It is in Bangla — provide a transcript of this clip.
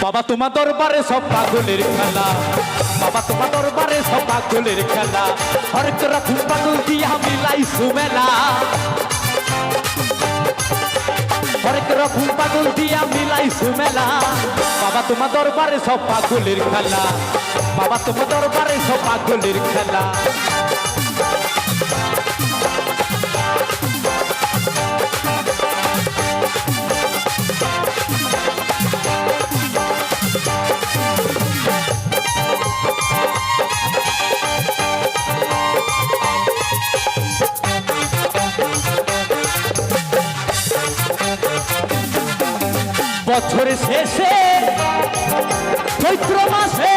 বাবা তোমার দরবারে সব পাগলের খেলা, বাবা তোমার দরবারে সব পাগলের খেলা, হরেক রকম পাগল দিয়া মিলাইছু মেলা, হরেক রকম পাগল দিয়া মিলাইছু মেলা। বাবা তোমার দরবারে সব পাগলের খেলা, বাবা তোমার দরবারে সব পাগলের খেলা। বছর শেষে চৈত্র মাসে